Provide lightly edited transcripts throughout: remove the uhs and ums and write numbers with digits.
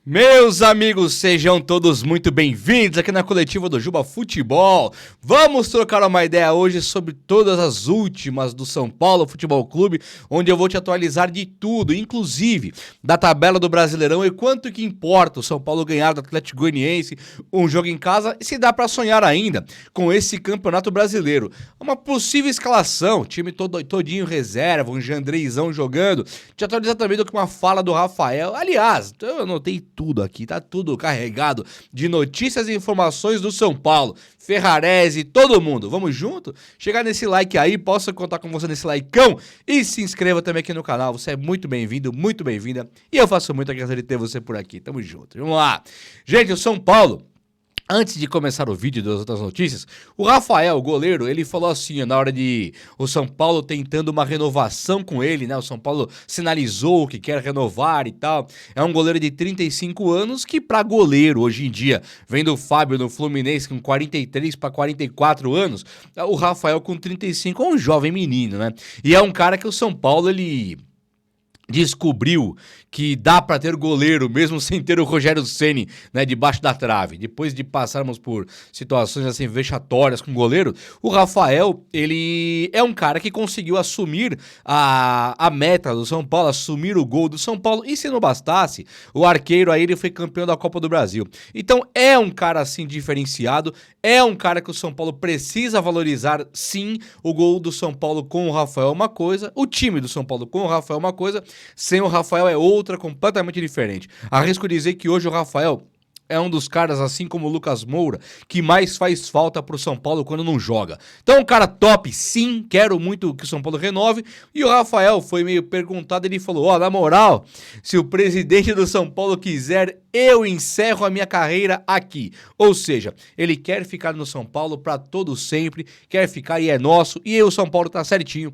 Meus amigos, sejam todos muito bem-vindos aqui na coletiva do Juba Futebol. Vamos trocar uma ideia hoje sobre todas as últimas do São Paulo Futebol Clube, onde eu vou te atualizar de tudo, inclusive da tabela do Brasileirão e quanto que importa o São Paulo ganhar do Atlético Goianiense, um jogo em casa, e se dá pra sonhar ainda com esse Campeonato Brasileiro. Uma possível escalação, time todinho reserva, um Jandreizão jogando. Te atualizar também do que uma fala do Rafael. Aliás, eu anotei tudo aqui, tá tudo carregado de notícias e informações do São Paulo. Ferrarese, todo mundo. Vamos junto? Chegar nesse like aí, posso contar com você nesse likeão e se inscreva também aqui no canal. Você é muito bem-vindo, muito bem-vinda e eu faço muita questão de ter você por aqui. Tamo junto. Vamos lá. Gente, o São Paulo, antes de começar o vídeo das outras notícias, o Rafael, o goleiro, ele falou assim, na hora de o São Paulo tentando uma renovação com ele, né? O São Paulo sinalizou que quer renovar e tal. É um goleiro de 35 anos que pra goleiro, hoje em dia, vendo o Fábio no Fluminense com 43 para 44 anos, o Rafael com 35 é um jovem menino, né? E é um cara que o São Paulo, ele descobriu que dá pra ter goleiro mesmo sem ter o Rogério Ceni, né, debaixo da trave. Depois de passarmos por situações assim vexatórias com o goleiro, o Rafael, ele é um cara que conseguiu assumir a meta do São Paulo, assumir o gol do São Paulo, e se não bastasse, o arqueiro aí ele foi campeão da Copa do Brasil. Então é um cara assim diferenciado, é um cara que o São Paulo precisa valorizar, sim. O gol do São Paulo com o Rafael é uma coisa, o time do São Paulo com o Rafael é uma coisa, sem o Rafael é outra completamente diferente. Arrisco dizer que hoje o Rafael é um dos caras, assim como o Lucas Moura, que mais faz falta pro São Paulo quando não joga. Então, um cara top, sim, quero muito que o São Paulo renove. E o Rafael foi meio perguntado, ele falou, na moral, se o presidente do São Paulo quiser, eu encerro a minha carreira aqui. Ou seja, ele quer ficar no São Paulo pra todo sempre, quer ficar e é nosso, e o São Paulo tá certinho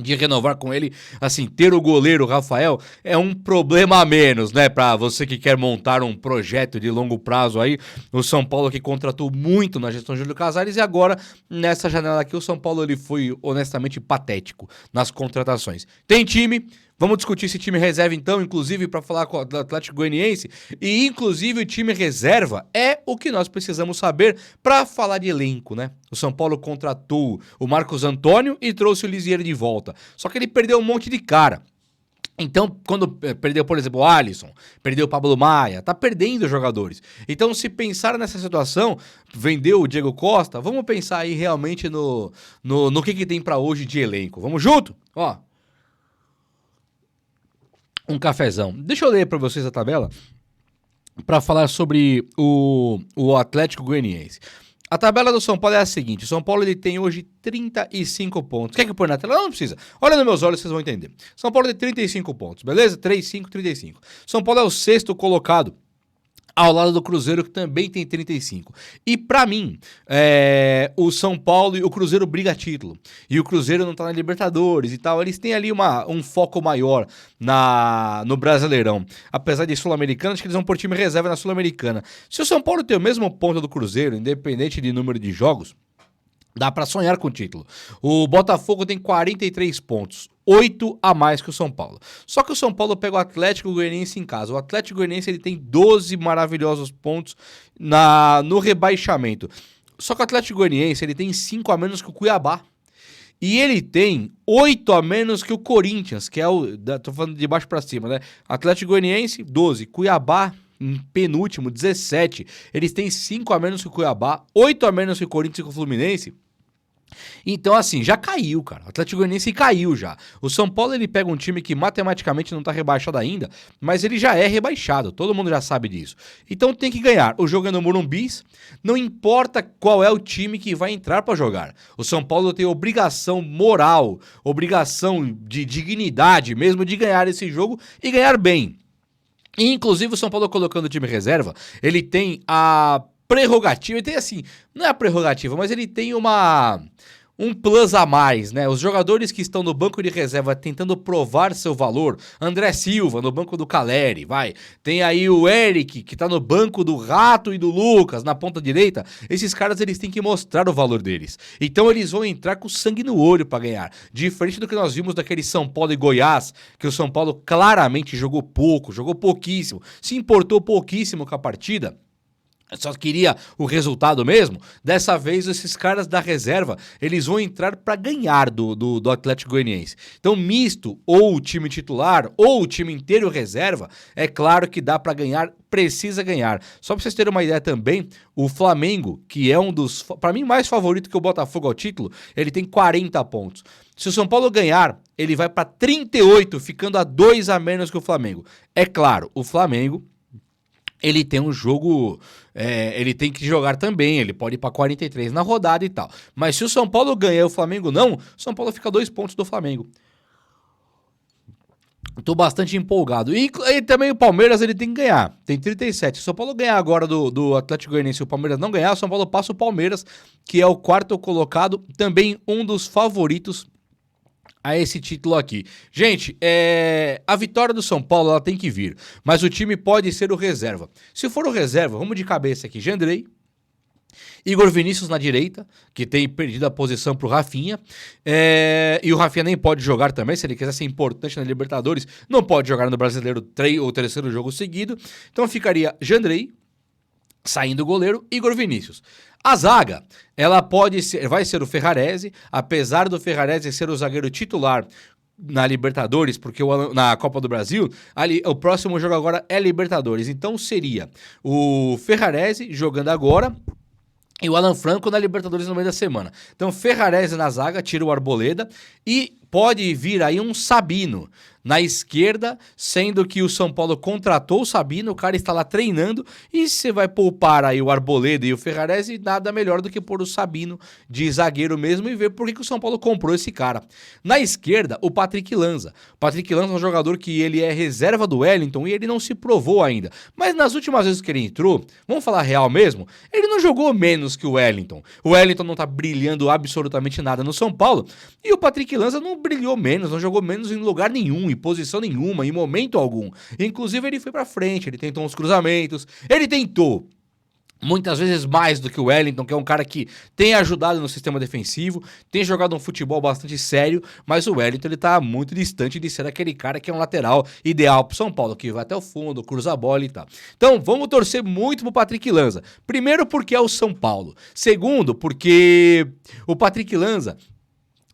de renovar com ele. Assim, ter o goleiro Rafael é um problema a menos, né, pra você que quer montar um projeto de longo prazo aí. O São Paulo que contratou muito na gestão de Júlio Casares, e agora, nessa janela aqui, o São Paulo ele foi honestamente patético nas contratações. Tem time. Vamos discutir esse time reserva então, inclusive para falar com o Atlético Goianiense, e inclusive o time reserva é o que nós precisamos saber para falar de elenco, né? O São Paulo contratou o Marcos Antônio e trouxe o Lisieiro de volta, só que ele perdeu um monte de cara. Então, quando perdeu, por exemplo, o Alisson, perdeu o Pablo Maia, tá perdendo jogadores. Então, se pensar nessa situação, vendeu o Diego Costa, vamos pensar aí realmente no que tem para hoje de elenco. Vamos junto? Ó, um cafezão. Deixa eu ler para vocês a tabela para falar sobre o Atlético Goianiense. A tabela do São Paulo é a seguinte: o São Paulo ele tem hoje 35 pontos. Quer que eu ponha na tela? Não precisa. Olha nos meus olhos, vocês vão entender. São Paulo tem 35 pontos, beleza? 35, 35. São Paulo é o sexto colocado, ao lado do Cruzeiro, que também tem 35. E pra mim, o São Paulo e o Cruzeiro briga título. E o Cruzeiro não tá na Libertadores e tal. Eles têm ali um foco maior no Brasileirão. Apesar de Sul-Americana, acho que eles vão por time reserva na Sul-Americana. Se o São Paulo tem o mesmo ponto do Cruzeiro, independente de número de jogos, dá pra sonhar com o título. O Botafogo tem 43 pontos. 8 a mais que o São Paulo. Só que o São Paulo pega o Atlético Goianiense em casa. O Atlético Goianiense ele tem 12 maravilhosos pontos no rebaixamento. Só que o Atlético Goianiense ele tem 5 a menos que o Cuiabá. E ele tem 8 a menos que o Corinthians, que é tô falando de baixo pra cima, né? Atlético Goianiense, 12. Cuiabá, em penúltimo, 17. Eles têm 5 a menos que o Cuiabá, 8 a menos que o Corinthians e que o Fluminense. Então, assim, já caiu, cara. O Atlético Goianiense caiu já. O São Paulo, ele pega um time que matematicamente não tá rebaixado ainda, mas ele já é rebaixado. Todo mundo já sabe disso. Então tem que ganhar. O jogo é no Morumbi, não importa qual é o time que vai entrar pra jogar. O São Paulo tem obrigação moral, obrigação de dignidade mesmo de ganhar esse jogo e ganhar bem. E, inclusive, o São Paulo colocando o time reserva, ele tem a prerrogativa, ele tem assim, não é a prerrogativa, mas ele tem um plus a mais, né? Os jogadores que estão no banco de reserva tentando provar seu valor, André Silva no banco do Caleri, vai. Tem aí o Eric, que tá no banco do Rato e do Lucas, na ponta direita. Esses caras, eles têm que mostrar o valor deles. Então eles vão entrar com sangue no olho pra ganhar. Diferente do que nós vimos daquele São Paulo e Goiás, que o São Paulo claramente jogou pouco, jogou pouquíssimo, se importou pouquíssimo com a partida. Só queria o resultado mesmo. Dessa vez, esses caras da reserva, eles vão entrar para ganhar do Atlético Goianiense. Então, misto, ou o time titular, ou o time inteiro reserva, é claro que dá para ganhar, precisa ganhar. Só para vocês terem uma ideia também, o Flamengo, que é um dos, para mim, mais favorito que o Botafogo ao título, ele tem 40 pontos. Se o São Paulo ganhar, ele vai para 38, ficando a 2 a menos que o Flamengo. É claro, o Flamengo, ele tem um jogo, ele tem que jogar também, ele pode ir para 43 na rodada e tal. Mas se o São Paulo ganha e o Flamengo não, o São Paulo fica 2 pontos do Flamengo. Tô bastante empolgado. E também o Palmeiras, ele tem que ganhar, tem 37. Se o São Paulo ganhar agora do Atlético Goianiense e o Palmeiras não ganhar, o São Paulo passa o Palmeiras, que é o quarto colocado, também um dos favoritos a esse título aqui. Gente, a vitória do São Paulo, ela tem que vir, mas o time pode ser o reserva. Se for o reserva, vamos de cabeça aqui, Jandrei, Igor Vinícius na direita, que tem perdido a posição pro Rafinha, e o Rafinha nem pode jogar também, se ele quiser ser importante na Libertadores, não pode jogar no Brasileiro o terceiro jogo seguido, então ficaria Jandrei, saindo o goleiro, Igor Vinícius. A zaga, ela vai ser o Ferrarese, apesar do Ferrarese ser o zagueiro titular na Libertadores, porque na Copa do Brasil, ali, o próximo jogo agora é Libertadores, então seria o Ferrarese jogando agora e o Alan Franco na Libertadores no meio da semana. Então Ferrarese na zaga, tira o Arboleda e pode vir aí um Sabino na esquerda, sendo que o São Paulo contratou o Sabino, o cara está lá treinando, e você vai poupar aí o Arboleda e o Ferrarese, nada melhor do que pôr o Sabino de zagueiro mesmo e ver por que o São Paulo comprou esse cara. Na esquerda, o Patrick Lanza. O Patrick Lanza é um jogador que ele é reserva do Wellington e ele não se provou ainda. Mas nas últimas vezes que ele entrou, vamos falar real mesmo, ele não jogou menos que o Wellington. O Wellington não tá brilhando absolutamente nada no São Paulo, e o Patrick Lanza não brilhou menos, não jogou menos em lugar nenhum, em posição nenhuma, em momento algum. Inclusive ele foi pra frente, ele tentou uns cruzamentos, ele tentou muitas vezes mais do que o Wellington, que é um cara que tem ajudado no sistema defensivo, tem jogado um futebol bastante sério, mas o Wellington ele tá muito distante de ser aquele cara que é um lateral ideal pro São Paulo, que vai até o fundo, cruza a bola e tal. Então vamos torcer muito pro Patrick Lanza. Primeiro porque é o São Paulo. Segundo porque o Patrick Lanza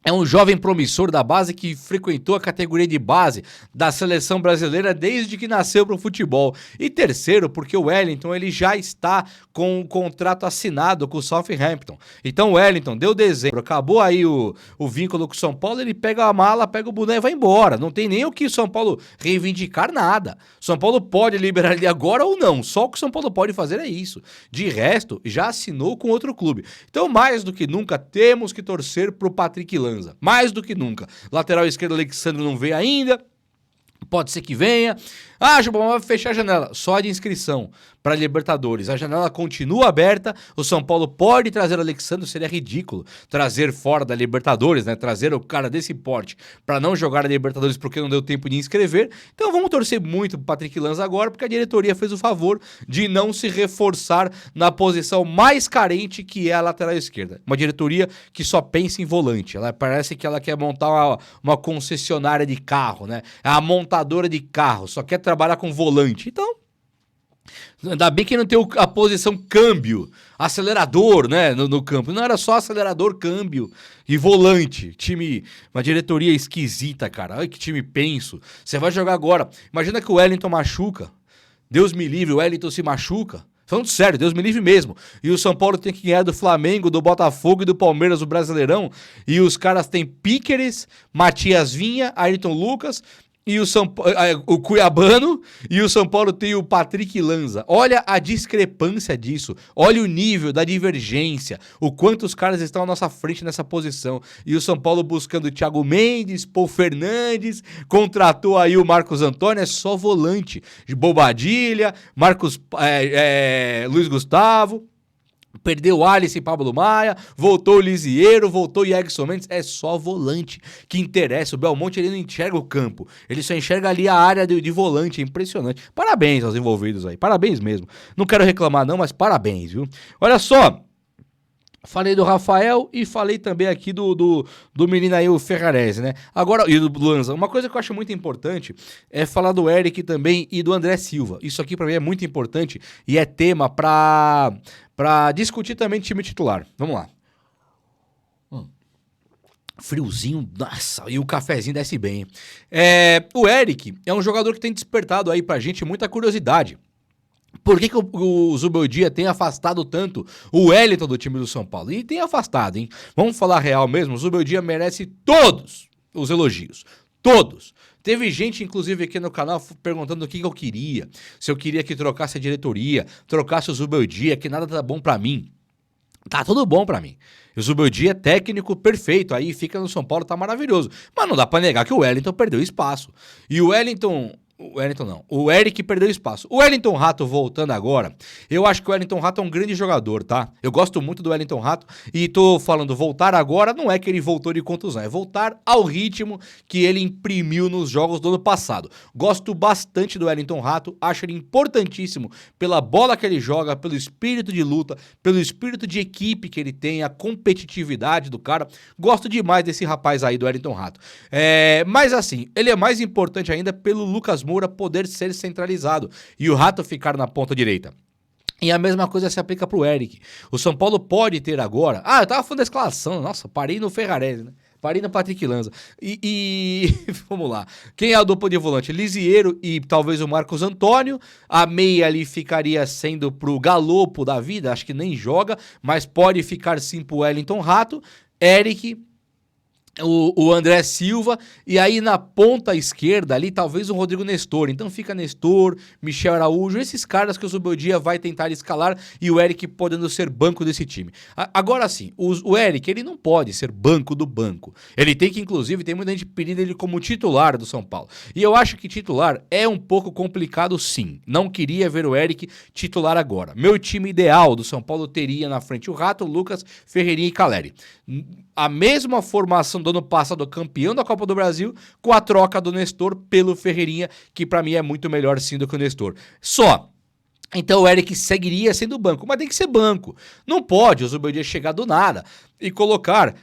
é um jovem promissor da base que frequentou a categoria de base da seleção brasileira desde que nasceu para o futebol. E terceiro, porque o Wellington ele já está com um contrato assinado com o Southampton. Então o Wellington deu dezembro, acabou aí o vínculo com o São Paulo, ele pega a mala, pega o boné e vai embora. Não tem nem o que o São Paulo reivindicar nada. O São Paulo pode liberar ele agora ou não. Só o que o São Paulo pode fazer é isso. De resto, já assinou com outro clube. Então, mais do que nunca, temos que torcer pro Patrick Lanza. Mais do que nunca. Lateral esquerdo, Alexandre não veio ainda. Pode ser que venha. Ah, Juba, vai fechar a janela. Só de inscrição para Libertadores. A janela continua aberta. O São Paulo pode trazer o Alexandre. Seria ridículo trazer fora da Libertadores, né? Trazer o cara desse porte para não jogar a Libertadores porque não deu tempo de inscrever. Então vamos torcer muito pro Patrick Lanza agora, porque a diretoria fez o favor de não se reforçar na posição mais carente, que é a lateral esquerda. Uma diretoria que só pensa em volante. Ela parece que ela quer montar uma concessionária de carro, né? É a montadora de carro, só quer trabalhar com volante. Então, ainda bem que não tem a posição câmbio, acelerador, né, no campo. Não era só acelerador, câmbio e volante. Time, uma diretoria esquisita, cara. Olha que time penso. Você vai jogar agora. Imagina que o Wellington machuca. Deus me livre, o Wellington se machuca. Falando sério, Deus me livre mesmo. E o São Paulo tem que ganhar do Flamengo, do Botafogo e do Palmeiras, o Brasileirão. E os caras têm Píqueres, Matias Vinha, Ayrton Lucas e o Cuiabano, e o São Paulo tem o Patrick Lanza. Olha a discrepância disso, olha o nível da divergência, o quanto os caras estão à nossa frente nessa posição. E o São Paulo buscando o Thiago Mendes, Paul Fernandes, contratou aí o Marcos Antônio, é só volante. Bobadilha, Luiz Gustavo, Perdeu o Alisson e Pablo Maia, voltou o Lisieiro, voltou o Yerson Mendes, é só volante que interessa. O Belmonte ele não enxerga o campo, ele só enxerga ali a área de volante, é impressionante. Parabéns aos envolvidos aí, parabéns mesmo. Não quero reclamar não, mas parabéns, viu? Olha só, falei do Rafael e falei também aqui do menino aí, o Ferrarese, né? Agora, e do Lanza. Uma coisa que eu acho muito importante é falar do Eric também e do André Silva. Isso aqui pra mim é muito importante e é tema pra discutir também time titular. Vamos lá. Friozinho, nossa, e o cafezinho desce bem, hein? O Eric é um jogador que tem despertado aí pra gente muita curiosidade. Por que o Zubeldia tem afastado tanto o Wellington do time do São Paulo? E tem afastado, hein? Vamos falar real mesmo, o Zubeldia merece todos os elogios. Todos. Teve gente, inclusive, aqui no canal perguntando o que eu queria. Se eu queria que trocasse a diretoria, trocasse o Zubeldia, que nada tá bom pra mim. Tá tudo bom pra mim. O Zubeldia é técnico perfeito, aí fica no São Paulo, tá maravilhoso. Mas não dá pra negar que o Wellington perdeu espaço. E o o Eric perdeu espaço. O Wellington Rato voltando agora, eu acho que o Wellington Rato é um grande jogador, tá? Eu gosto muito do Wellington Rato e tô falando voltar agora, não é que ele voltou de contusão, é voltar ao ritmo que ele imprimiu nos jogos do ano passado. Gosto bastante do Wellington Rato, acho ele importantíssimo pela bola que ele joga, pelo espírito de luta, pelo espírito de equipe que ele tem, a competitividade do cara. Gosto demais desse rapaz aí do Wellington Rato. Mas assim, ele é mais importante ainda pelo Lucas Moura poder ser centralizado e o Rato ficar na ponta direita. E a mesma coisa se aplica pro Eric. O São Paulo pode ter agora... eu tava falando da escalação. Nossa, parei no Ferrarese, né? Parei no Patrick Lanza. Vamos lá. Quem é a dupla de volante? Lisieiro e talvez o Marcos Antônio. A meia ali ficaria sendo pro Galopo da vida. Acho que nem joga, mas pode ficar sim pro Wellington Rato. Eric... O André Silva, e aí na ponta esquerda ali, talvez o Rodrigo Nestor. Então fica Nestor, Michel Araújo, esses caras que o Zubeldia vai tentar escalar e o Eric podendo ser banco desse time. Agora sim, o Eric, ele não pode ser banco do banco. Ele tem que, inclusive, tem muita gente pedindo ele como titular do São Paulo. E eu acho que titular é um pouco complicado sim. Não queria ver o Eric titular agora. Meu time ideal do São Paulo teria na frente o Rato, Lucas, Ferreirinha e Caleri. A mesma formação do ano passado, campeão da Copa do Brasil, com a troca do Nestor pelo Ferreirinha, que pra mim é muito melhor sim do que o Nestor. Então o Eric seguiria sendo banco, mas tem que ser banco. Não pode o Zubeldia chegar do nada e colocar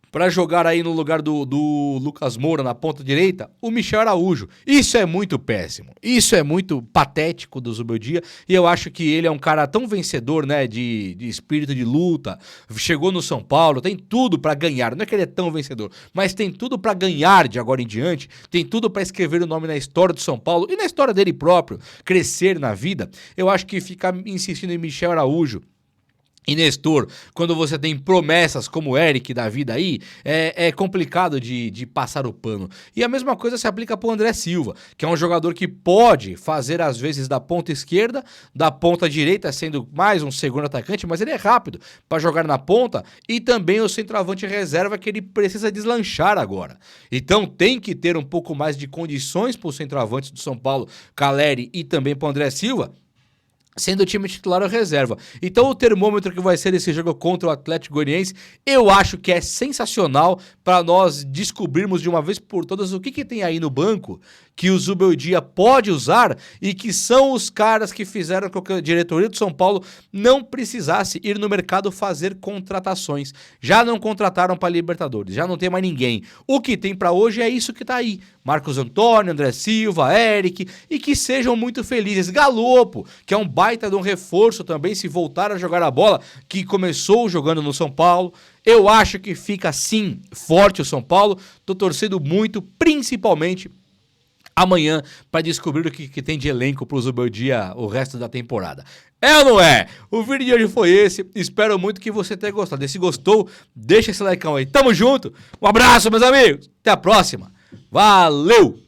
para jogar aí no lugar do Lucas Moura na ponta direita, o Michel Araújo. Isso é muito péssimo. Isso é muito patético do Zubeldia. E eu acho que ele é um cara tão vencedor, né? De espírito de luta. Chegou no São Paulo, tem tudo para ganhar. Não é que ele é tão vencedor, mas tem tudo para ganhar de agora em diante. Tem tudo para escrever o nome na história do São Paulo e na história dele próprio. Crescer na vida. Eu acho que ficar insistindo em Michel Araújo e Nestor, quando você tem promessas como o Eric da vida aí, é complicado de passar o pano. E a mesma coisa se aplica pro André Silva, que é um jogador que pode fazer às vezes da ponta esquerda, da ponta direita, sendo mais um segundo atacante, mas ele é rápido para jogar na ponta, e também o centroavante reserva que ele precisa deslanchar agora. Então tem que ter um pouco mais de condições pro centroavante do São Paulo, Caleri, e também pro André Silva, sendo o time titular ou reserva. Então o termômetro que vai ser esse jogo contra o Atlético Goianiense, eu acho que é sensacional para nós descobrirmos de uma vez por todas o que tem aí no banco que o Zubeldia pode usar e que são os caras que fizeram com que a diretoria do São Paulo não precisasse ir no mercado fazer contratações. Já não contrataram para Libertadores, já não tem mais ninguém. O que tem para hoje é isso que tá aí. Marcos Antônio, André Silva, Eric, e que sejam muito felizes. Galopo, que é um baita de um reforço também, se voltar a jogar a bola, que começou jogando no São Paulo. Eu acho que fica sim forte o São Paulo. Tô torcendo muito, principalmente amanhã, para descobrir o que tem de elenco pro Zubeldia o resto da temporada. É ou não é? O vídeo de hoje foi esse. Espero muito que você tenha gostado. E se gostou, deixa esse like aí. Tamo junto. Um abraço, meus amigos. Até a próxima. Valeu!